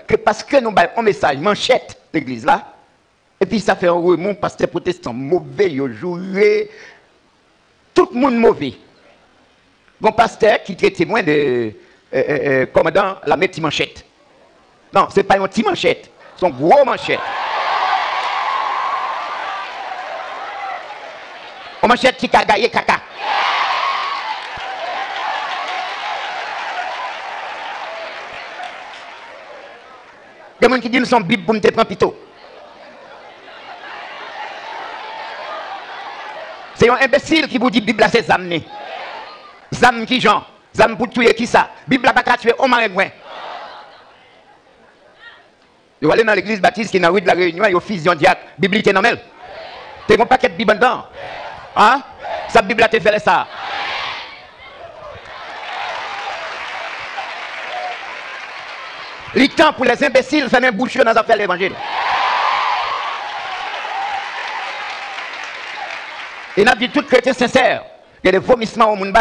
que parce que nous avons un message manchette l'église là, et puis ça fait un remous parce que les protestants mauvais, ils jouent, tout le monde mauvais. Mon pasteur qui est témoin de commandant la petite manchette. Non, ce n'est pas une petite manchette, c'est une gros manchette. Une manchette qui a gagné caca. Il y a des gens qui disent que nous sommes Bible pour nous prendre pito. C'est un imbécile qui vous dit Bible c'est zamné. Zam qui Jean, zam pour tuer qui ça? Bible n'a pas tuer au marégoin. Vous allez dans l'église baptiste qui est dans la rue de la Réunion, il y a fusion diacre, Bible est dans elle. Tu as un paquet de Bible dedans. Hein? Sa Bible a te fait ça. Le temps pour les imbéciles, faire un bouchon dans les affaires de l'évangile. Et nous avons dit tout chrétien sincère, il y a des vomissements au monde,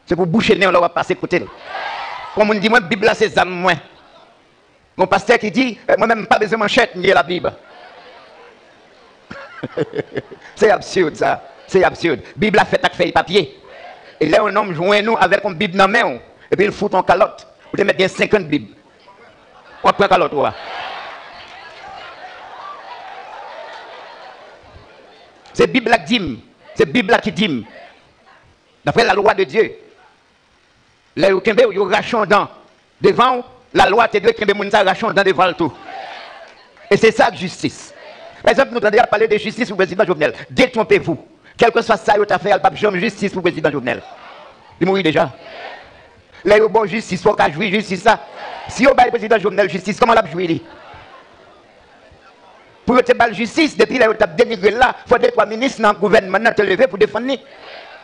c'est pour boucher le nez, on leur va passer côté. Comme on dit, moi, la Bible, c'est ça, moi. Mon pasteur qui dit, moi-même, pas besoin de manchette, ni la Bible. C'est absurde, ça. C'est absurde. La Bible a fait avec feuille papier. Et là, un homme joint nous avec une Bible dans la main, et puis il fout en calotte. Vous devez mettre 50 Bibles. On prend calotte, ouais. C'est la Bible qui dit. C'est la Bible qui dit. D'après la loi de Dieu. Là, vous avez rachon dans. Devant, la loi te dit que vous avez rachon dans devant le tout. Et c'est ça la justice. Par exemple, nous entendons parler de justice pour le président Jovenel. Détrompez-vous. Quel que soit ça, vous avez fait, il n'y a pas de justice pour le président Jovenel. Il mourit déjà. Là, il y a bon justice, il faut qu'il jouir justice. Ça. Si vous avez le président Jovenel justice, comment l'a joué? Pour te battre justice, depuis là, vous avez dénigré là, il faut que 3 ministres dans le gouvernement te lever pour défendre.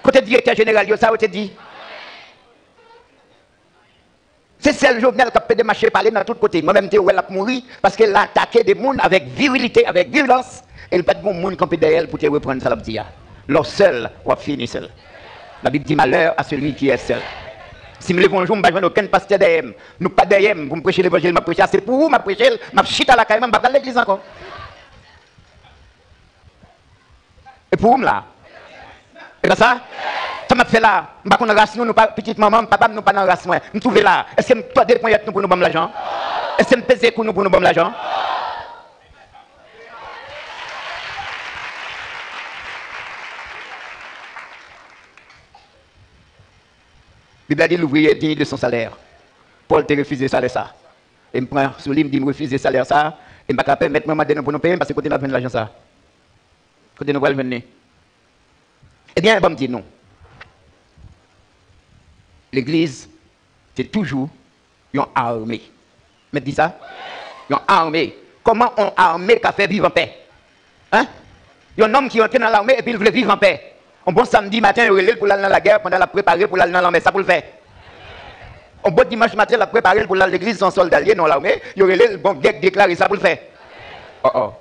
Côté directeur général, ça vous te dit. C'est celle Jovenel qui a fait des marchés parler dans tous côtés. Moi-même, je suis mourir parce qu'elle a attaqué des gens avec virilité, avec violence. Et il n'y a pas de bon monde qui peut derrière pour te reprendre ça. L'or seul, on va finir seul. La Bible dit malheur à celui qui est seul. Si je me lève un jour, je ne vais pas aucun pasteur derrière. Nous pas derrière, vous me prêchez l'évangile, je prêche. C'est pour vous, je prêche, je chute à la caille, je vais à l'église encore. Et pour vous, là. Et bien ça, ça m'a fait là. Je ne sais pas si nous, petite maman, papa, nous pas dans la race. Je trouve là. Est-ce que toi, des points pour nous donner l'argent? Est-ce que je pèse pour nous donner l'argent? La Bible a dit l'ouvrier est digne de son salaire. Paul t'a refusé ça. Et me prend sur lui, il me dit me refuser salaire ça. Et je ne vais pas permettre maman de nous payer parce que côté nous avons l'argent ça. Côté nous allons venir. Eh bien, elle va me dire non. L'église, c'est toujours une armée. Mais dis ça? Une armée. Comment on armée qui a fait vivre en paix? Hein? Il y a un homme qui est entré dans l'armée et puis il voulait vivre en paix. Un bon samedi matin, il relève pour aller dans la guerre, pendant la préparer pour aller dans l'armée. Ça pour le faire. Un bon dimanche matin, il a préparé pour aller dans l'église sans soldat dans l'armée. Il relève, bon, déclaré ça pour le faire. Oh oh.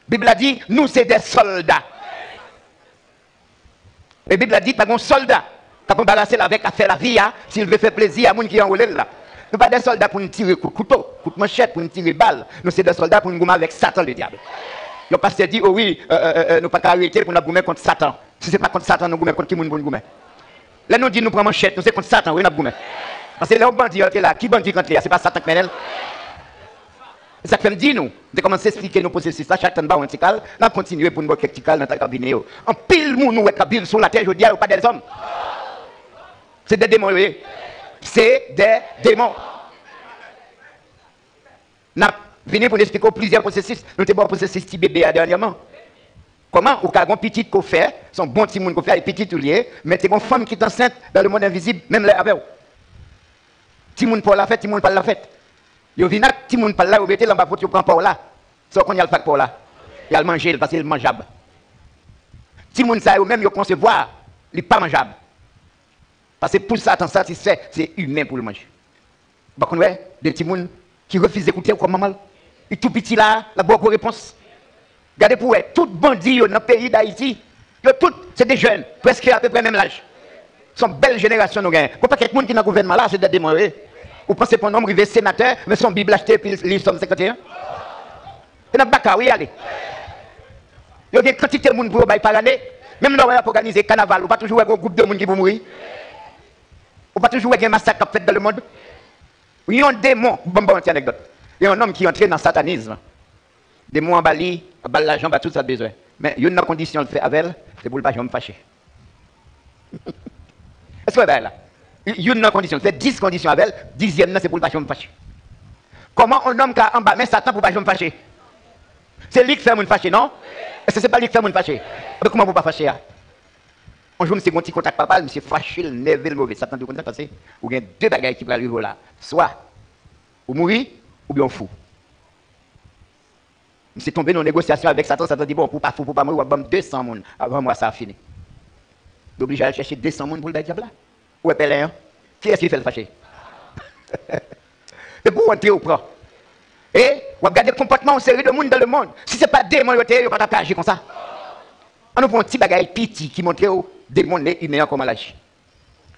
La Bible a dit, nous, c'est des soldats. La Bible a dit, pas un soldat qui peut embarrasser avec à faire la vie, s'il veut faire plaisir à gens qui sont enrôlés là. Nous pas des soldats pour nous tirer couteau, coup de manchette, pour nous tirer balle. Nous, c'est des soldats pour nous gommer avec Satan, le diable. Le pasteur dit, oh oui, nous pas arrêter pour nous gommer contre Satan. Si ce n'est pas contre Satan, nous gommer contre qui nous gommer. Là, nous dit, nous prenons manchette, nous c'est contre Satan, oui, nous gommer. Parce que là, on bandit là, qui bandit contre là, c'est pas Satan qui mène. Ça fait me dire, nous, de commencer à expliquer nos processus, là, chacun va un petit cal, là, continuer pour nous voir quelques cal dans ta cabinet. En pile, nous, qui sur la terre, je dis, pas des hommes. C'est des démons, oui. C'est des démons. Nous venons pour expliquer plusieurs processus. Nous avons un processus petit bébé dernièrement. Comment, au cas où petit qu'on fait, son bon petit monde qu'on fait, et petit tout lié, mais c'est une femme qui est enceinte dans le monde invisible, même là avec vous. Petit monde pour la fête, petit monde pas la fête. Yo vient petit monde pas là, vous mettez là bas pour tu prends pas là. Sauf qu'on y a le fac pour là. Il a le manger parce qu'il est mangeable. Petit monde ça même yo concevoir, il pas mangeable. Parce que pour ça tant satisfait, c'est humain pour le manger. Par contre ouais, des petits monde qui refusent d'écouter comme maman. Il tout petit là, la bonne réponse. Regardez pour ouais, tout bandit dans le pays d'Haïti, yo tout c'est des jeunes, presque à peu près même l'âge. Sont belle génération nous gagne. Pas quelqu'un qui dans le gouvernement là, c'est des démons. Vous pensez pour un homme arrivé sénateur, mais son Bible acheté, puis il somme 51? C'est dans le bac, oui, allez. Il y a des quantités de monde pour vous par année. Même là, pour organiser le carnaval, vous pas toujours avoir un groupe de monde qui vont mourir. Vous pas toujours avoir un massacre fait dans le monde. Il y a un démon, bon, anecdote. Il y a un homme qui est entré dans le satanisme. Démon en Bali, en bas l'argent, tout ça besoin. Mais il y a une condition de faire avec elle, c'est pour ne pas me fâcher. Est-ce que vous là? Il y a une condition, fait 10 conditions avec elle, 10e, c'est pour ne pas me fâcher. Comment un homme qui a en bas, mais Satan pour ne pas me fâcher? C'est lui qui fait me fâcher, non? Est-ce que c'est pas lui qui fait me fâcher? Mais comment vous ne pas fâcher? Un jour, je me suis contact papa, je me suis fâché, le nerveux, le mauvais. Satan, vous parce que vous avez deux bagages qui vont arriver là. Soit vous mourir, ou bien fou. Je suis tombé dans une négociation avec Satan. Satan dit bon, pour pas fou, pour pas mourir, on va 200 personnes. Avant moi, ça a fini. Obligé à aller chercher 200 personnes pour le diable là. Où est Pélin? Qui est-ce qui fait le fâcher? C'est pour entrer au prend. Et vous regardez le comportement en série de monde dans le monde. Si ce n'est pas démon, vous ne pouvez pas agir comme ça. On nous prend un petit bagage petit qui montre aux démons humains comment agir.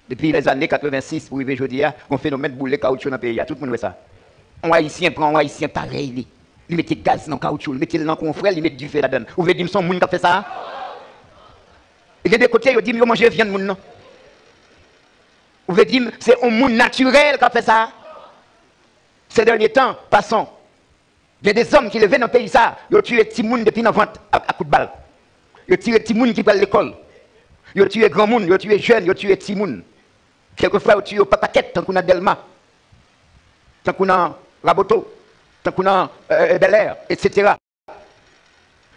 Depuis les années 86, pour arriver aujourd'hui, on phénomène de boulet caoutchouc dans le pays. Tout le monde voit ça. Un Haïtien prend un Haïtien pareil. Il met du gaz dans le caoutchouc, il met dans le confrère, il met du feu là-dedans. Vous voulez dire que son monde qui a fait ça? Et de côté, il dit que manger viande monde. Vous voulez dire que c'est un monde naturel qui a fait ça? Ces derniers temps, passons. Il y a des hommes qui levaient dans le pays, ça. Ils ont tué des petits monde depuis la vente à coup de balle. Ils ont tué des petits monde qui prennent l'école. Ils ont tué des grands monde, ils ont tué des jeunes, ils ont tué des petits monde. Quelquefois, ils ont tué des paquettes, tant qu'on a Delma, tant qu'on a Raboto, tant qu'on a Bel Air, etc.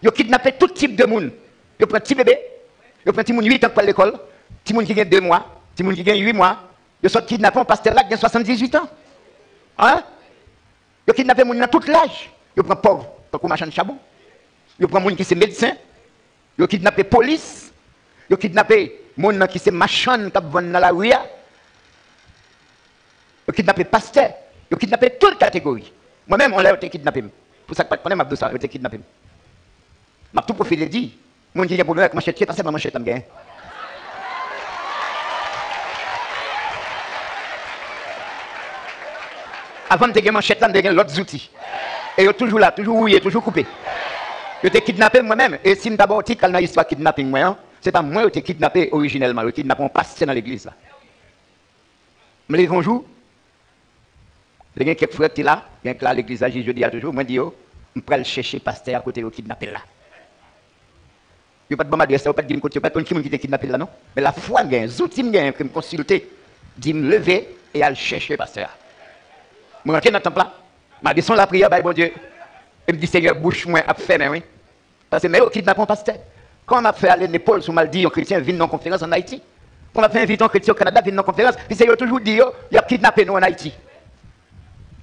Ils ont kidnappé tout type de monde. Ils ont pris un petit bébé, ils ont pris un petit monde 8 ans pour l'école, petit monde qui gagne 2 mois, petit monde qui gagne 8 mois. Ils sont kidnappés un pasteur là qui a 78 ans. Hein? Ils ont kidnappé les gens dans tout l'âge. Ils prennent pauvres, tant qu'on marche de charbon. Ils prennent les gens qui sont médecins. Ils ont kidnappé la police. Ils ont kidnappé les gens qui sont marchands, qui vont dans la rue. Ils ont kidnappé les pasteurs. Ils ont kidnappé toutes les catégories. Moi-même, on l'a été kidnappé. Pour ça que je ne sais pas, ils ont été kidnappés. Je tout profité de dire, mon Dieu, il y a un problème avec ma manchette, parce que ma manchette, je avant de gagner manchette, je gagner l'autre outils. Et ils sont toujours là, toujours rouillés, toujours coupés. Ils ont été kidnappés moi-même. Et si d'abord, quand on a histoire de kidnapping, ce n'est pas moi qui ai été kidnappé originellement. Ils ont kidnappé un pasteur dans l'église. Mais les bonjours, il y a quelques frères qui sont là, il y a là à l'église, je dis toujours, moi je dis, je vais aller chercher le pasteur à côté de kidnappé là. Il n'y a pas de bon adresse, il n'y a pas de côté, il n'y a pas de qui est kidnappé là, non? Mais la foi, il y a un outil qui me consulter, dit me lever et aller chercher le pasteur. Je rentre dans le temple là, je descends la prière, bon Dieu, et me dit, Seigneur, bouche-moi à faire, mais oui. Parce que, mais au kidnappé un pasteur. Quand on a fait aller l'épaule sur mal dit, un chrétien vient dans une conférence en Haïti. Quand on a fait inviter un chrétien au Canada, vient dans une conférence, puis Seigneur toujours dit, il a kidnappé nous en Haïti.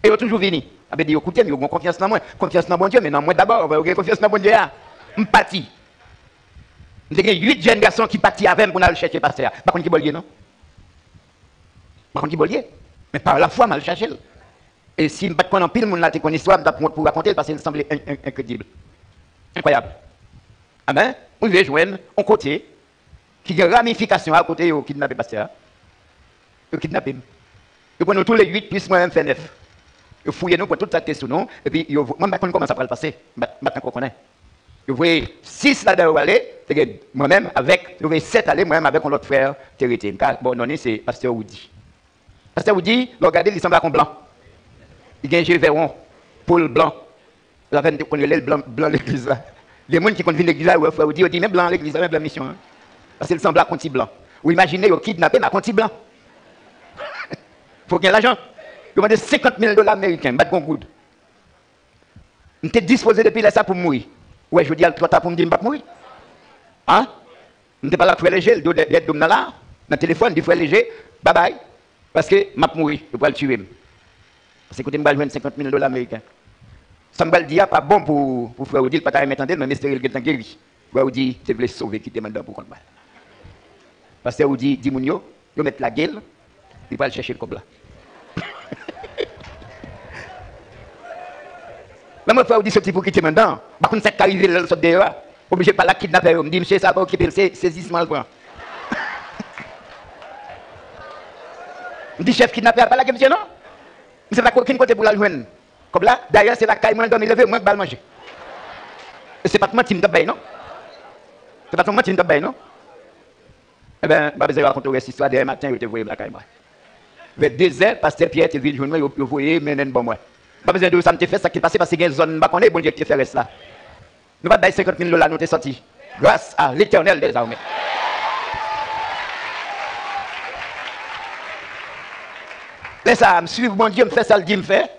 Et ils ont toujours venu. Ils ont dit, écoutez, ils ont confiance dans moi. Confiance dans mon Dieu, mais non, moi d'abord, on va confiance dans mon Dieu. Je suis parti. Il y a 8 jeunes garçons qui partent avec pour aller chercher le pasteur. Par contre, qui bollier, non? Par contre, qui bollier. Mais par la foi, je vais chercher. Et si je ne pas en pile, je vais une histoire pour raconter parce qu'il semblait incroyable. Incroyable. Ah ben, on va joindre un côté qui a une ramification à côté au kidnappé pasteur. Au kidnappé. Ils prennent tous les 8 plus moi-même fait 9. Ils fouillent nous pour toute cette question, non? Et puis, moi, je ne sais pas comment ça va le passer. Maintenant qu'on connaît. Vous voyez 6 là-dedans aller, moi-même avec, vous voyez 7 aller, moi-même avec un autre frère, Thérité. Bon, non, c'est Pasteur Woody. Pasteur Woody, regardez, il semble à un blanc. Il y a un Gévéron, Paul blanc. Vous avez connu le blanc de l'église là. Les gens qui connaissent l'église là, frère Woody, ils disent même blanc l'église, même blanc mission. Parce qu'il semble à un blanc. Vous imaginez, vous kidnappez un petit blanc. Il faut qu'il y ait l'argent. Vous demandez 50 000 $ américains, bat bon good. Vous êtes disposé depuis là ça pour mourir. Ouais, je dis à toi pour me dire que je ne vais pas mourir. Hein? Je n'étais pas là pour faire léger, d'être là, dans le téléphone, de faire léger, bye bye. Parce que je vais mourir, je vais le tuer. Parce que je vais jouer 50 000 $ américains. Ça me dit pas bon pour faire dire, pas m'entendre, mais Mr. Elgin guéri. Frère dit, tu veux sauver, quitter maintenant pour contre. Parce que vous dit, dis-moi, vous mettez la gueule, il va aller chercher le cob là. Même frère dit, ce type pour quitter maintenant. Par contre, c'est arrivé le sort dehors. Obligé par la kidnapper. On me dit, monsieur, ça va occuper le saisissement le prend. On dit, chef kidnappé, pas la monsieur, non? Je ne sais pas aucun côté pour la joindre. Comme là, d'ailleurs, c'est la caille, moi, je dois me lever, moi, je vais manger. Et c'est pas tout le monde qui me tape, non? C'est pas tout le monde qui me tape, non? Eh bien, je vais raconter cette histoire. Demain matin, je te voyais la caille. Vers 2 heures, pasteur Pierre, tu es venu, je voyais, mais non, bon, moi. Pas besoin de ça, me fait ça qui passe parce qu'il y a une zone, je connais, bon Dieu, qui fait reste là. Nous pas 50 000 $, nous t'es sorti. Grâce à l'Éternel des armées. Laisse ça, me suivre, bon Dieu, me fait ça, le dit, me fait.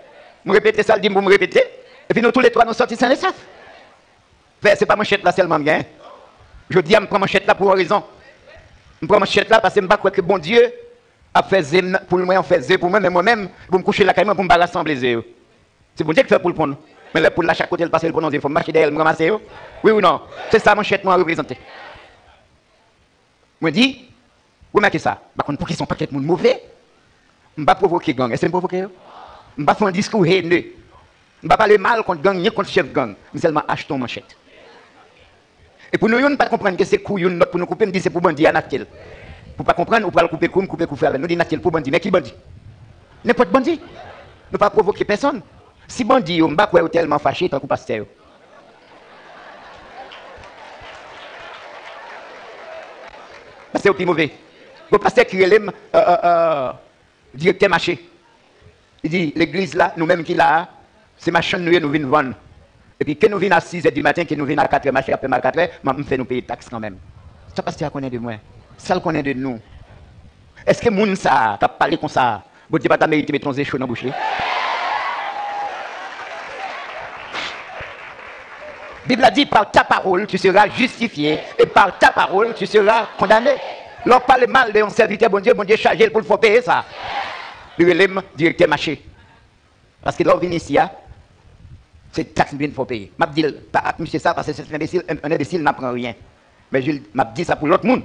Me répéter ça, le dit, me répéter. Et puis nous tous les trois, nous sortis sans les sacs. C'est pas manchette là seulement bien. Je dis, je prends manchette là pour une raison. Je prends manchette là parce que je ne crois pas que bon Dieu a fait zé pour moi, on fait zé pour moi, mais moi-même, pour me coucher la caille, pour me rassembler zé. C'est bon Dieu qui fait pour le prendre. Mais là, pour la chaque côté, le passer, le prendre, il faut marcher derrière, me ramasser. Oui ou non? C'est ça, manchette, moi, représenter. Je dis, vous mettez ça. Par contre, pour qu'ils sont pas quelqu'un de mauvais, je ne vais pas provoquer gang. Est-ce que je provoquer? Je ne vais pas faire un discours haineux. Je ne vais pas parler mal contre gang, ni contre chef gang. Mais seulement achetons manchette. Et pour nous, ne pas comprendre que c'est couillon, pour nous couper, nous dit c'est pour bandit, à Natil. Pour ne pas comprendre, on peut le couper, couper, nous dit Natil pour bandit. Mais qui bandit? N'importe bandit. Ne pas provoquer personne. Si bandit, on ne va pas tellement fâché, tant que pasteur. C'est au plus mauvais. Le pasteur qui est directeur marché. Il dit, l'église là, nous-mêmes qui là, c'est ma chaîne, nous venons vendre. Et puis, quand nous venons à 6 h du matin, que nous venons à 4 h, marché après 4 h, on fait nous payer taxes quand même. Ça, pasteur connaît de moi. Ça, le connaît de nous. Est-ce que moun ça, t'as parlé comme ça? Bon, tu pas ta mérité de mettre ton échou dans la bouche. La Bible a dit, par ta parole, tu seras justifié, et par ta parole, tu seras condamné. L'on parle mal de un serviteur, bon Dieu chargé pour le faire payer ça. Le relève directeur marché. Parce que l'on vient ici, c'est taxe qu'il faut payer. Je dis pas monsieur ça parce que c'est un imbécile n'apprend rien. Mais je dis ça pour l'autre monde.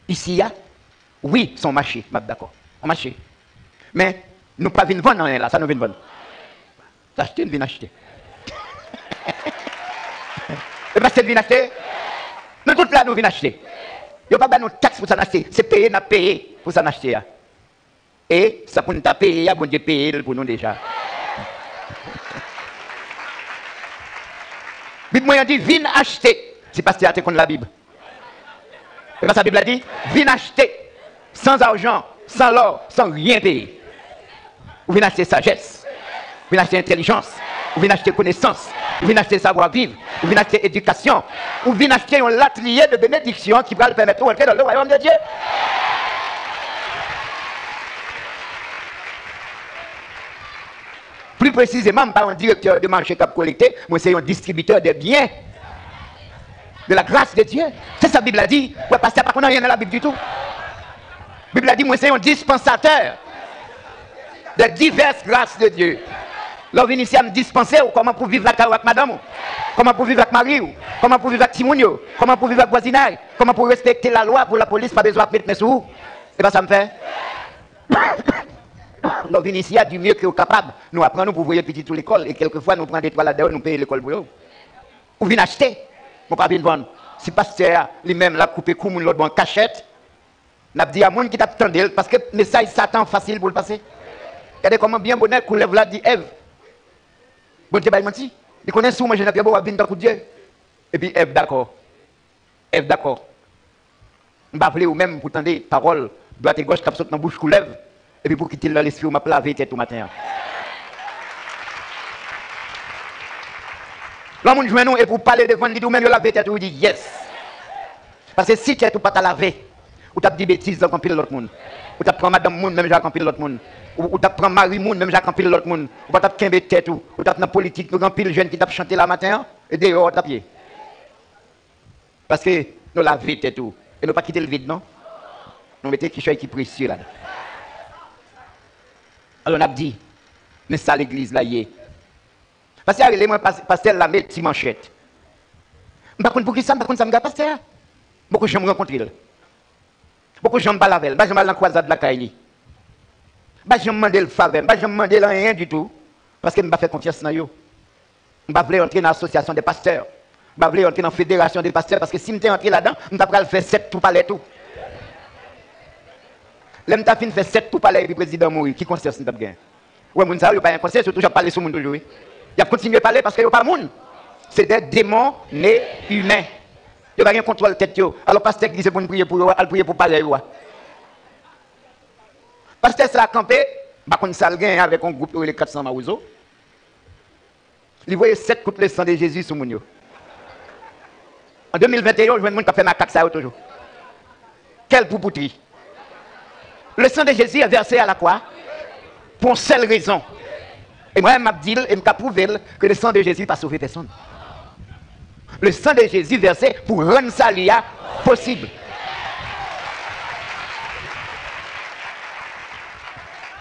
Ici, oui, son marché, je suis d'accord. On marché. Mais nous ne pas venir vendre là, ça nous vient vendre. T'acheter, nous venons acheter. Et parce que nous venons acheter, nous tous là, nous venons acheter. Il n'y a pas de taxe pour s'en acheter. C'est payer, n'a payé pour s'en acheter. Et ça pour nous payer, bon Dieu payer pour nous déjà. La Bible dit, viens acheter. C'est parce que tu as contre la Bible. Et parce que la Bible a dit, viens acheter. Sans argent, sans l'or, sans rien payer. Vous venez acheter sagesse. Vous venez acheter intelligence. Vous venez acheter connaissance. Vous venez acheter savoir-vivre. Vous venez acheter éducation. Vous venez acheter un latrier de bénédiction qui va le permettre d'entrer dans le royaume de Dieu. Plus précisément, pas un directeur de marché cap collecté, moi c'est un distributeur de biens. De la grâce de Dieu. C'est ça la Bible a dit. Ouais, parce que pas qu'on n'a rien dans la Bible du tout. La Bible a dit, moi c'est un dispensateur de diverses grâces de Dieu. L'on vient ici à me dispenser comment pour vivre avec madame, comment pour vivre avec Marie, comment pour vivre avec Timonio, comment pour vivre avec voisinage, comment pour respecter la loi pour la police, pas besoin de mettre mes sous. Et bien ça me fait. L'on vient ici à du mieux que nous capable. Nous apprenons pour voyer petit tout l'école et quelquefois nous prenons des toiles là-dedans, nous payons l'école pour eux. Ou venez acheter, nous pas venir vendre. Si pasteur lui-même l'a coupé coup mon l'autre en cachette, n'a dit à monde qui t'attendait parce que le message Satan facile pour le passer. Regardez comment bien bonheur coulève là dit Ève. Bon Dieu, menti. Il connaît sous moi, je n'ai pas besoin de Dieu. Et puis Ève d'accord. Ève d'accord. On va appeler ou même pour tendre parole, droite et gauche, cap saute dans la bouche coulève. Et puis pour quitter l'esprit, on m'a lavé tête tout matin. L'homme joue nous et pour parler devant lui, ou même il lavé tête, il dit yes. Parce que si tu n'as pas ta lavé, ou tu as dit bêtises dans le l'autre monde. Ou tu prends madame monde, même j'ai rempli l'autre monde. Ou tu prends Marie monde, même j'ai rempli l'autre monde. Ou tu prends tête, ou tu prends politique, nous rempli le jeune qui t'a chanté la matin, et dehors, tu pied. Parce que nous lavé tête tout. Et nous pas quitter le vide, non? Nous mettons quelque chose qui est précieux là. Alors on a dit, mais ça l'église là y est. Parce que moi, pasteur la met petite manchette. Par contre, pour qui ça, par contre, ça me garde pasteur. Beaucoup de gens me rencontrent. Beaucoup de gens me parlent avec elle. Je me dans la croisade de la Kaili. Je me demande le faveur. Je me demande rien du tout. Parce que je ne fais pas confiance dans eux. Je ne veux entrer dans l'association des pasteurs. Je veux entrer dans la fédération des pasteurs. Parce que si je suis entré là-dedans, je vais faire 7 tout palais tout. Là, je vais faire 7 tout palais et le président mourir. Qui conscience je vais Ouais, moun ça, yo pas inconscient, surtout j'ai parlé sur moun toujours. Il a continué à parler parce que yo pas moun. C'est des démons nés humains. Yo pas rien contrôle tête yo. Alors pasteur dit c'est pour prier pour yo, al prier pour parler yo. Pasteur ça a campé, ba kon sal gen avec un groupe les 400 maouzo. Il voyait 7 coups de sang de Jésus sur moun yo. En 2021, je vois moun qui fait macaque ça toujours. Quelle poupouterie. Le sang de Jésus est versé à la croix pour une seule raison. Et moi, je m'a dit et m'a prouvé que le sang de Jésus n'a pas sauvé personne. Le sang de Jésus versé pour rendre ça possible.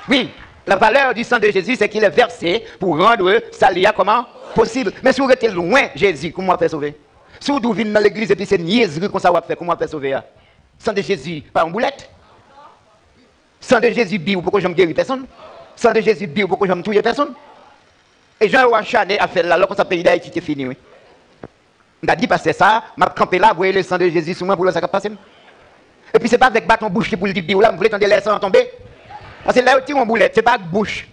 Oui, la valeur du sang de Jésus, c'est qu'il est versé pour rendre ça comment possible. Mais si vous êtes loin Jésus, comment on fait sauver? Si vous venez dans l'église et puis c'est une niaiserie qu'on va faire, comment on fait sauver? Sang de Jésus, pas en boulette. Sang de Jésus, bio, pourquoi je ne guéris personne? Sang de Jésus, bio, pourquoi je ne touille personne? Et Jean Ouachane a fait là, alors que ça pays d'Haïti est fini. Oui. On a dit, parce que ça, m'a campé là, vous voyez le sang de Jésus sur moi pour le sac passer. Et puis c'est pas avec bâton bouche qui pour le dire bio là, vous voulez tendre les sangs tomber? Parce que là, vous tirez en boulette, c'est pas avec bouche.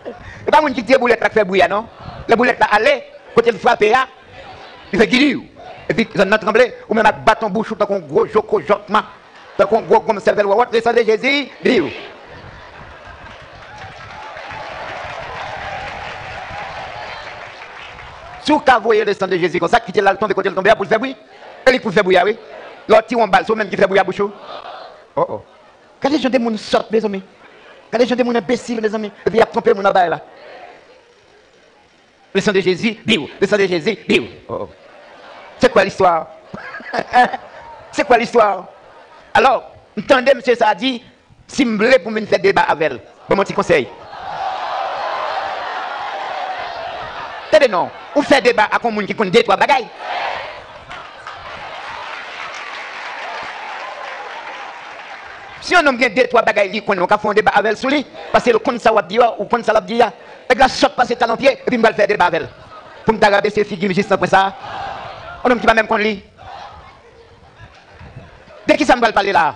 C'est pas mon qui tire boulette qui fait bouillir, non? La boulette là, allez, côté le frapper là, il fait guirir. Et puis, ça n'a tremblé, ou même avec bâton bouche, ou tant qu'on gros joko jokma, tant qu'on gros comme cervelle, ou le sang de Jésus, bio. Si vous voyez le sang de Jésus comme ça, quittez là le tomber, côté le tomber pour le faire bouillir. Et il pour le faire bouillir, oui. L'autre tire en balle, c'est même qui fait bouillir à bouche. Oh oh. Quand les gens de monde sortent, mes amis. Quand les gens de monde imbéciles, mes amis. Et puis il a trompé mon abaye là. Le sang de Jésus, bio. Le sang de Jésus, bio. Oh oh. C'est quoi l'histoire? C'est quoi l'histoire? Alors, entendez, monsieur, ça a dit, si je voulais pour me faire débat avec elle, bon, mon petit conseil. Attendez, non. Ou faire débat avec un monde qui connaît 2-3 bagailles. Si on a 2-3 bagailles qui connaît, on va faire un débat avec elle sur lui, parce que le compte ça va dire, ou compte ça va dire, et que la choc passe talon pied, et puis on va faire débat avec elle. Pour me regarder ces figures juste après ça. On homme qui va même qu'on lit. De qui ça me va parler là?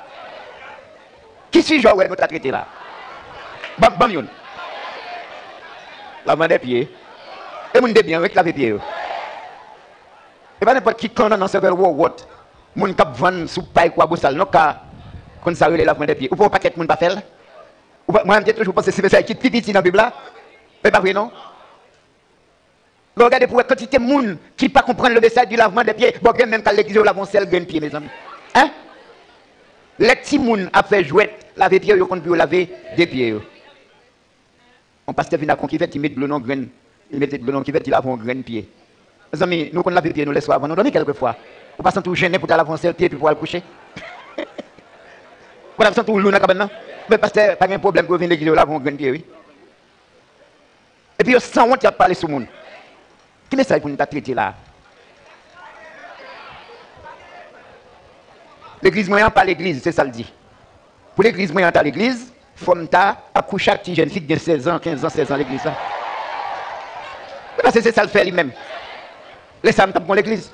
Qui suis-je où nous traité là? Bam yon. La main des pieds. Et mon de bien avec la pied. Et pas n'importe qui quand on se fait what. Mon cap vendre sous paille quoi bossal non ka quand ça relève la main des pieds. Ou pas paquet mon pas faire. Moi j'ai toujours pensé c'est ça qui petit dans la Bible là. Mais pas vrai non? Regardez pour la quantité de monde qui ne pas comprendre le message du lavement des pieds. Bon, même quand l'église lavons seul grain de pied, mes amis. Hein? Les petits moun a fait jouer, laver pieds, ils ont laver des pieds. On passe vient à conquête, il met de l'eau dans grain. Il met de l'eau dans conquête, il lave un grain de pied. Mes amis, nous, quand on lave les pieds, nous laissons avant, nous dormons quelquefois. On passe tout gêné pour laver un seul pied, puis pour aller coucher. On passe tout l'eau dans la cabane. Mais parce que pas de problème pour venir à l'église, laver un grain de pied, oui. Et puis, sans honte, il y a parlé sur le monde. Qui message pour nous traiter là? L'église moyenne, pas l'église, c'est ça le dit. Pour l'église moyenne, à l'église, il faut accoucher à une jeune fille de 16 ans, 15 ans, 16 ans l'église. Parce que c'est ça le fait lui-même. Laissez moi pour l'église.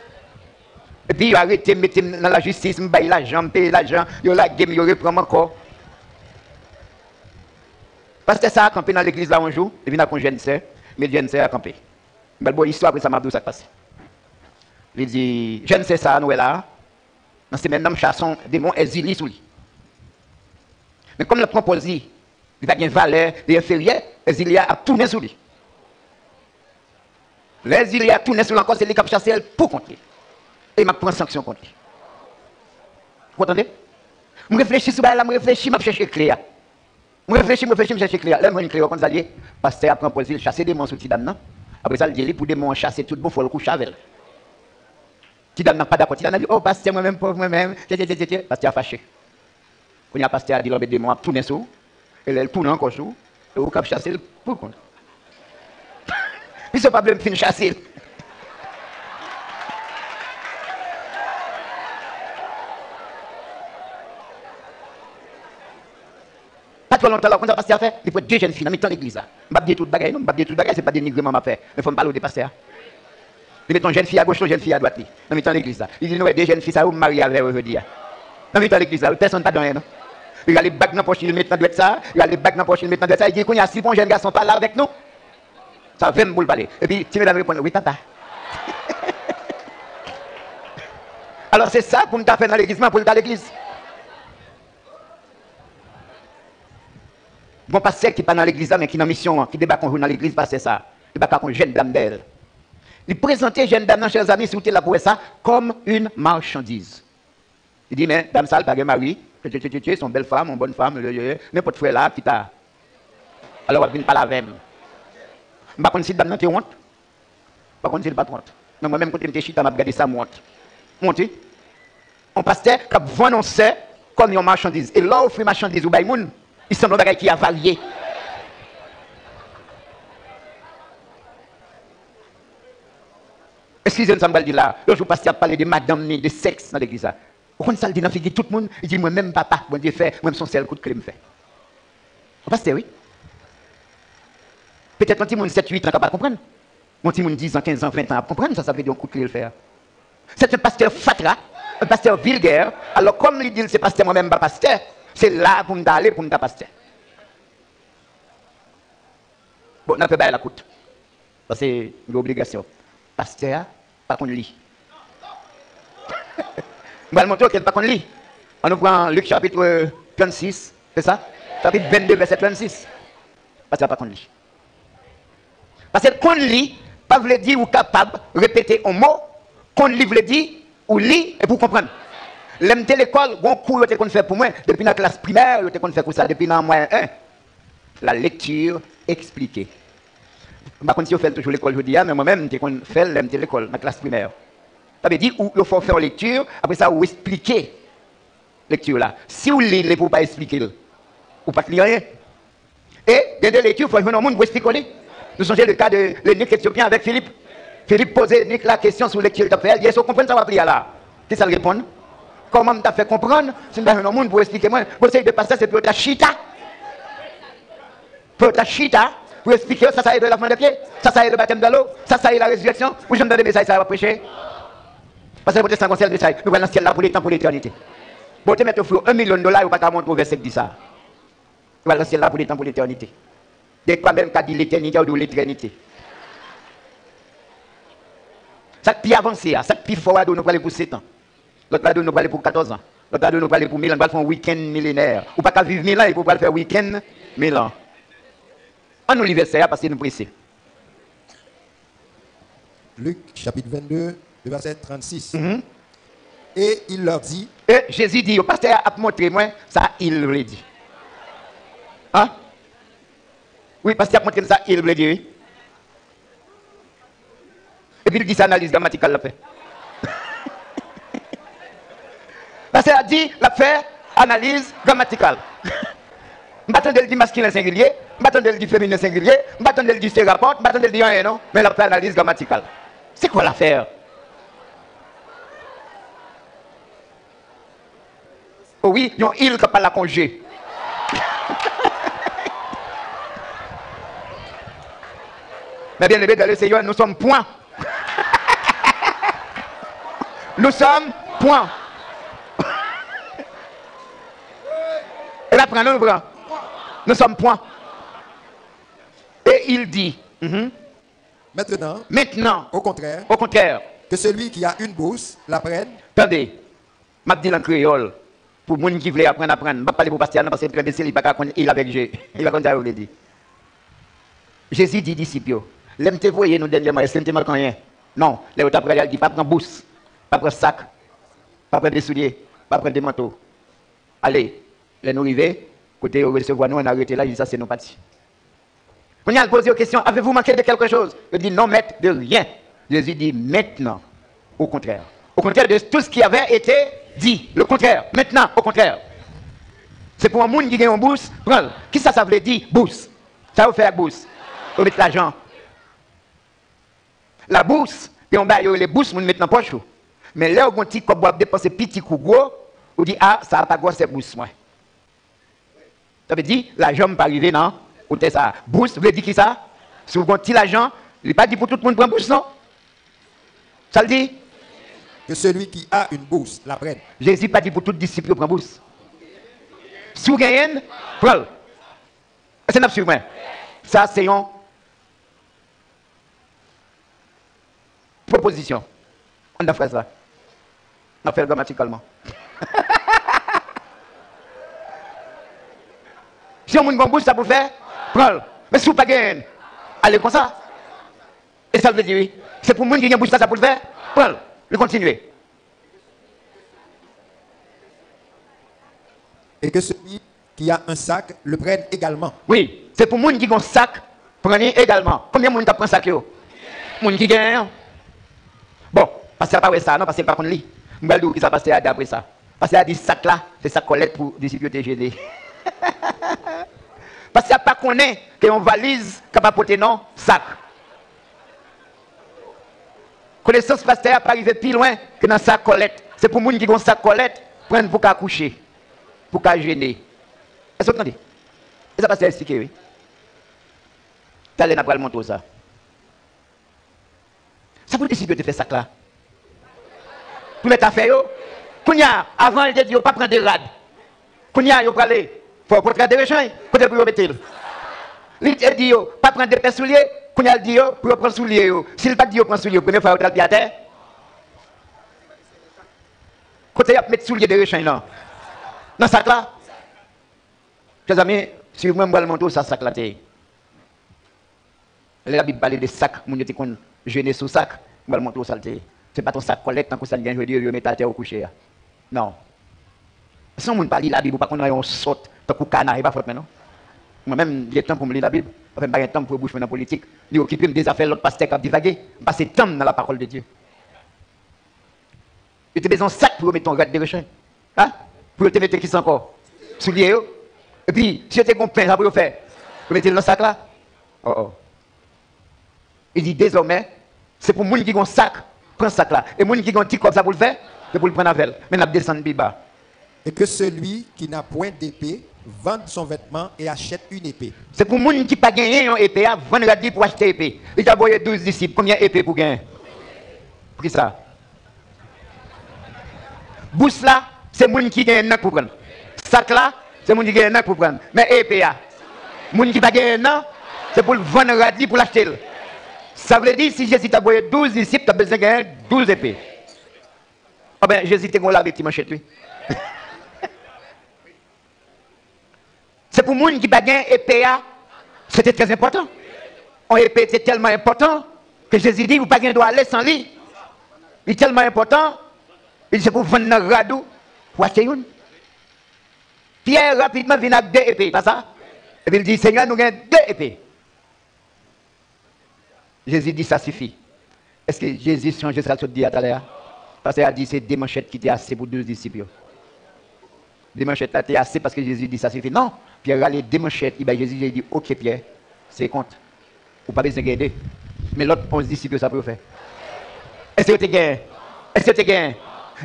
Et puis il a arrêté, mettez dans la justice, il baille l'argent, paye l'argent, il la game, il reprend encore. Parce que ça a campé dans l'église là un jour, et puis il a une jeune sœur, mais jeune sœur a campé. Belle bonne histoire, après ça m'a dit ça passe. Il dit, je ne sais ça, nous là. Dans ces mêmes chassons, démons exilés sous lui. Mais comme le proposé, il a une valeur inférieure, l'exilé a tourné sous lui. L'exilé a tourné sous lui encore, c'est lui qui a chassé pour contre lui. Et il m'a pris sanction contre lui. Vous entendez? Je réfléchis sur ça, je réfléchis, je cherche clair. Je réfléchis, je cherche clair. Là, je suis clair, quand ça dit, parce que après proposé, il chasse des démons sous le dame. Après ça, il dit, pour des démons chasser tout le monde, il faut le coucher avec. Tidane n'a pas d'accord. Tidane a dit, oh, pasteur, moi-même, pauvre, moi-même. Pasteur a fâché. Quand il y a pasteur a dit, l'homme des démons a tourné sous. Et il tourne encore sous. Et vous avez chassé pour contre. Puis ce problème fin chasser. Pas trop longtemps, là, quand ça pasteur a fait, il faut être deux jeunes filles dans le l'église. Je ne vais pas dire tout le bagage, non, je ne vais pas dire tout le bagage, ce n'est pas des dénigrement à faire. Mais il faut me parler des pasteurs. Il met ton jeune fille à gauche, ton jeune fille à droite. Dans l'église. Il dit, nous, des jeunes filles, ça, vous mariez avec eux, je veux dire. Dans l'église, personne n'a pas donné, non? Il a les bagues dans la poche, il met dans le ça. Il a les bagues dans la poche, il met dans le ça. Il dit qu'on y a 6 bons jeunes garçons pas là avec nous. Ça va me parler. Et puis, tu me répondre, oui, papa. Alors, c'est ça pour nous faire dans l'église, pour nous dans l'église. Bon pasteur qui n'est pas dans l'église, mais qui est dans la mission, qui débat qu'on joue dans l'église, c'est ça. Il débat qu'on jeune dame belle. Il présentait jeune dame, chers amis, si vous êtes là pour ça, comme une marchandise. Il dit, mais dame ça, elle n'a pas de mari, son belle femme, une bonne femme, n'importe frère là, qui t'a. Alors, on ne vient pas la même. Je ne sais pas si dame n'a pas honte. Je ne sais pas si honte. Mais moi-même, quand je suis chita, je regarde ça, moi honte. Monté. Un pasteur qui vend annoncer comme une marchandise. Et là, offre une marchandise au baïmoun, il semble que qui a varié. Excusez-moi, ça me dit là. Le jour pasteur a parlé de madame, de sexe dans l'église. Pourquoi ça le dit dans tout le monde? Il dit, moi-même papa, bon Dieu fait, moi-même son seul coup de clé me fait. Pasteur, oui. Peut-être un petit monde 7, 8 ans qui ne va pas comprendre. Un petit monde 10 ans, 15 ans, 20 ans à comprendre, ça veut dire un coup de clé le faire. C'est un pasteur fatra, un pasteur vulgaire. Alors, comme il dit, c'est pasteur, moi-même pas pasteur, c'est là pour nous aller, pour nous pasteur. Bon, on a fait la coûte. C'est une obligation. Pasteur, pas qu'on lit. On va le montrer qu'il pas qu'on lit. On nous prend Luc chapitre 36, c'est ça? Chapitre 22, verset 36. Pasteur, pas qu'on lit. Parce que qu'on lit, pas veut dire ou capable de répéter un mot, qu'on lit veut dire ou lit et pour comprendre. L'aime de l'école, bon cours qu'on fait pour moi, depuis la classe primaire, qu'on fait pour ça, depuis la moyen 1. La lecture expliquée. Je ne sais pas si on fait toujours l'école aujourd'hui, mais moi-même, je fais l'aime de l'école, la classe primaire. Ça veut dire qu'il faut faire lecture, après ça, vous expliquer lecture là. Si vous lisez, vous ne pouvez pas expliquer, vous ne pouvez pas lire rien. Et dans la lecture, il faut jouer dans le monde pour expliquer. Nous songez le cas de l'eunuque éthiopien avec Philippe. Philippe posait la question sur lecture qu'il a fait. Il dit, est-ce que vous comprenez ça va prier là? Qu'est-ce que ça répond? Comment tu as fait comprendre? Si nous avons dans le monde pour expliquer moi, vous essayez de passer, c'est pour ta chita. Pour ta chita. Pour expliquer, ça y est de lavement des pieds, ça y est le baptême de l'eau, ça y est la résurrection. Ou je me donne des messages, ça va prêcher. Parce que le protestant conseil de ça, nous allons dans le ciel là pour les temps, pour l'éternité. Bon, tu mets offrir $1 million, vous ne pas qu'à monter au verset qui dit ça. Nous allons dans le ciel là pour les temps, pour l'éternité. Dès que même qu'à dire l'éternité ou l'éternité. Ça qui avancé, ça qui fort, nous allons aller pour 7 ans. L'autre va nous aller pour 14 ans. L'autre va nous aller pour 1000 ans. Nous allons faire un week-end millénaire. Ou pas qu'à vivre 1000 ans, il faut pas faire un week-end 1000 ans. On nous lit verset parce que nous pressons. Luc chapitre 22, le verset 36. Et il leur dit. Et Jésus dit, au pasteur a montré moi, ça il le dit. Hein? Oui, pasteur a montré ça, il le dit. Oui. Et puis il dit ça, analyse grammaticale l'a fait. Pasteur a dit, l'a fait, analyse grammaticale. Je m'attends de le dire masculin singulier, je m'attends de le dire féminin singulier, je m'attends de le dire se rapporte, je m'attends de le dire rien, non? Mais la analyse grammaticale. C'est quoi l'affaire? Oh oui, il y a il qui n'a pas la congé. Mais bien aimé dans le Seigneur, nous sommes point. Nous sommes point. Et là, prenons le bras. Nous sommes point. Et il dit, maintenant, au contraire, que celui qui a une bourse la prenne. Attendez, je dis en créole, pour les gens qui veulent apprendre, je ne vais pas parler pour pasteur, parce que c'est il va il avec Jésus. Il va continuer à vous le dire. Jésus dit disciples, l'aime te voyer nous dernièrement, est-ce que tu ne manques rien? Non, les autres après, il dit pas prendre bourse, pas prendre sac, pas prendre des souliers, pas prendre des manteaux. Allez, les nous arriver. Côté recevoir nous, on a arrêté là, il dit ça c'est nos partis. On a posé la question, avez-vous manqué de quelque chose? Il dit non, maître, de rien. Jésus dit maintenant, au contraire. Au contraire de tout ce qui avait été dit. Le contraire, maintenant, au contraire. C'est pour un monde qui gagne une bourse, prends. Qui ça veut dire? Bourse. Ça vous fait bourse. Vous mettez l'argent. La bourse, et on va les bourses, on met dans la poche. Mais là, on dit qu'on va dépenser petit coup gros, on dit ah, ça n'a pas gros, c'est bourse. Moi. Ça veut dire, l'argent ne peut pas arriver, non? Côté ça. Bourse, vous voulez dire qui ça? Si vous avez l'argent, il n'est pas dit pour tout le monde prendre bourse, non? Ça le dit? Que celui qui a une bourse la prenne. Jésus n'a pas dit pour tout disciple prendre bourse. Si vous gagnez, prenez. C'est une moi. Ça, c'est une proposition. On a fait ça. On a fait grammaticalement. Si on a une bouche, ça peut faire, prenez. Mais si vous n'avez pas gagné, allez comme ça. Et ça veut dire, oui. C'est pour moi qui a une bouche, ça peut le faire, prenez. Le continuer. Et que celui qui a un sac le prenne également. Oui, c'est pour les gens qui ont un sac, prenez également. Combien de gens prennent un sac? Les gens qui gagnent. Bon, parce que pas ça, non, parce que pas qu'on lit. Je vais dire qui ça passe après ça. Parce qu'il y a des sacs là, c'est ça collecte pour disciples gênés. Parce qu'il n'y a pas qu'on est, qu'il y a une valise capable de porter non, sac. Connaissance pasteur n'a pas arrivé plus loin que dans sac collecte. C'est pour les gens qui ont un sac collecte, prendre pour coucher, pour gêner. Est-ce que vous entendez? Et ça passe à expliquer, oui. T'allez n'a pas le montrer ça. Ça vous décider de faire ça là. Pour mettre affaire, Kounya, avant il dit, pas prendre des rades. Kounya, il faut aller. Faut prendre des réchins, côté pour mettre. Il dit, pas prendre des souliers. Kounya dit, pour prendre souliers. S'il pas dit, prendre souliers, prenez faire au pied à terre. Côté, il mettre souliers des réchins là. Dans ça là. Chers amis, si vous-même vous montrer ça sac là, la Bible parle de sac, mon Dieu, qu'on jeûne sous sac, vous allez montrer ça. C'est pas ton sac collecte, tant que ça vient, je veux dire, je mets à terre au coucher. Non. Si on parle de la Bible, pas qu'on a un saute, tant que canard, pas faute, non. Moi-même, j'ai le temps pour me lire la Bible, enfin, pas un temps pour bouger dans la politique, ni occuper des affaires, l'autre pasteur qui a divagué, passer temps dans la parole de Dieu. Tu as besoin de sac pour mettre ton rad de rechain. Hein? Pour te mettre qui sont encore? Souliers. Et puis, si tu as un pain, ça peut faire. Vous mettez dans le sac là? Oh oh. Il dit désormais, c'est pour les gens qui ont un sac, prends ce sac là. Et les gens qui ont un petit comme ça pour le faire, c'est pour le prendre avec. Mais on descend plus bas. Et que celui qui n'a point d'épée vende son vêtement et achète une épée. C'est pour les gens qui n'ont pas gagné une épée, vendre pour acheter une épée. Il a envoyé 12 disciples. Combien d'épées pour gagner? Pour qui ça? Bouche là, c'est les gens qui gagnent pour prendre. Sac là, c'est les gens qui gagnent pour prendre. Mais épée là, les gens qui n'ont pas gagné, c'est pour le vendre pour l'acheter. Ça veut dire si Jésus t'a envoyé 12 disciples, tu as besoin de gagner 12 épées. Ah ben Jésus t'a lavé tes manchettes, oui. C'est pour les gens qui baguent épée, c'était très important. En épée, c'est tellement important que Jésus dit, vous ne doit aller sans lui. Il est tellement important, il c'est pour vendre un radou pour acheter une. Pierre rapidement vient avec 2 épées, pas ça? Et puis il dit, Seigneur, nous avons 2 épées. Jésus dit, ça suffit. Est-ce que Jésus change ce qu'il a dit à tout à l'heure? Parce qu'il a dit, c'est des manchettes qui étaient assez pour 12 disciples. Des manchettes qui étaient assez parce que Jésus dit, ça suffit. Non, Pierre a les 2 manchettes. Jésus a dit, ok Pierre, c'est compte. Vous pas besoin de gagner. Mais l'autre 11 disciples, ça peut faire. Est-ce que tu gagnes? Est-ce que tu gagnes?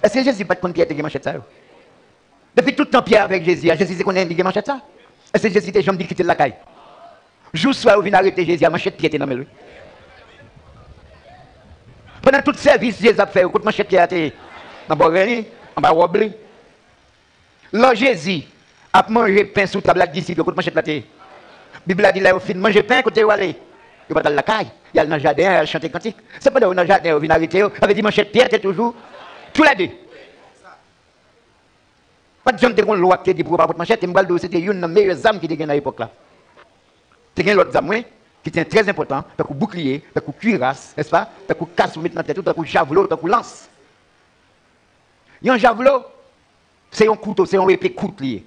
Est-ce que Jésus pas de compte Pierre des manchettes ça? Depuis tout le temps Pierre avec Jésus, Jésus sait qu'on a des manchettes ça? Est-ce que Jésus t'a jamais dit quitter la caille? Jour soir, vous venez arrêter Jésus, à manchette Pierre dans le pendant tout service, Jésus a fait, écoute, manchette qui a été dans le bois, en bas, roblé. Là, Jésus a mangé pain sous table avec disciples, écoute, manchette là, la Bible a dit là, au fin, manger pain, côté où aller. Il va dans la caille, il y a dans le jardin, il a chanté cantique. C'est pas dans le jardin, il vient arrêter, avec dit manchette Pierre, c'est toujours, tous les deux. Pas de gens qui ont une loi qui dit pour pas votre manchette, c'était une des meilleures âmes qui était à l'époque là. C'est l'autre âme, qui est très important, t'as un bouclier, t'as un cuirasse, n'est-ce pas? T'as un casse pour mettre dans la tête, t'as un javelot, t'as un lance. Il y a un javelot, c'est un couteau, c'est un épée courte lié.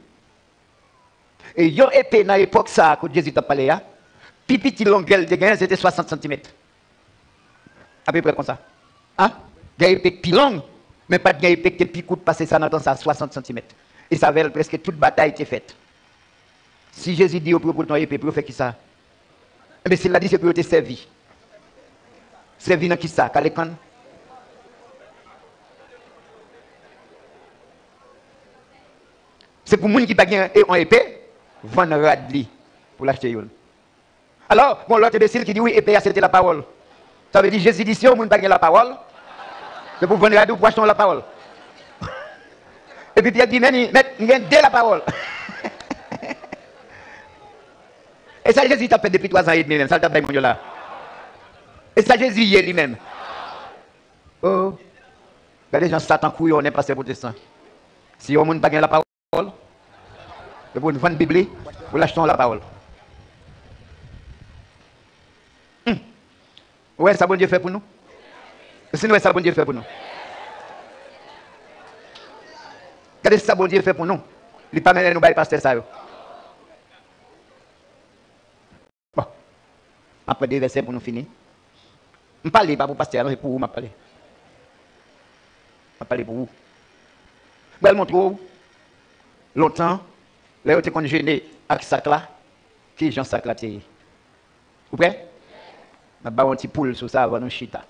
Et il y a une épée dans l'époque, ça, quand Jésus t'a parlé, puis petit longueur de gain, c'était 60 cm. À peu près comme ça. Hein? Il y a une épée plus longue, mais pas de épée qui est plus courte, parce que ça, dans ça, 60 cm. Et ça veut presque toute bataille était faite. Si Jésus dit au propos de ton épée, pour faire qui ça? Mais s'il a dit, c'est pour te servir. Servir dans qui ça? Kalékan? C'est pour les gens qui ont une épée, vendre radli pour l'acheter. Alors, bon, l'autre imbécile qui dit oui, épée, c'était la parole. Ça veut dire, Jésus dit, si on ne pas la parole, c'est pour vendre radli pour acheter la parole. Et puis Pierre dit, mais il y a la parole. Et ça, Jésus t'a fait depuis 3 ans et demi, même. Ça, t'a fait, mon Dieu, là. Et ça, Jésus, il est lui-même. Oh. Les gens, Satan, couillon, on est passé protestant. Si on ne pas la parole, vous ne vendez la Bible, vous l'achetez la parole. Ouais, ça, bon Dieu fait pour nous. Sinon, ça, bon Dieu fait pour nous. Qu'est-ce que ça, bon Dieu fait pour nous? Il ne pas mener nous, pasteur, ça. Bon. Après des versets pour nous finir. Je ne parle pas pour pasteur, c'est pour vous, je parle. Je parle pour vous. Je vais vous montrer longtemps, là où tu es gêné avec ça là, qui est Jean Sac là. Vous prêts? Je vais vous un petit poule sur ça avant nous chita.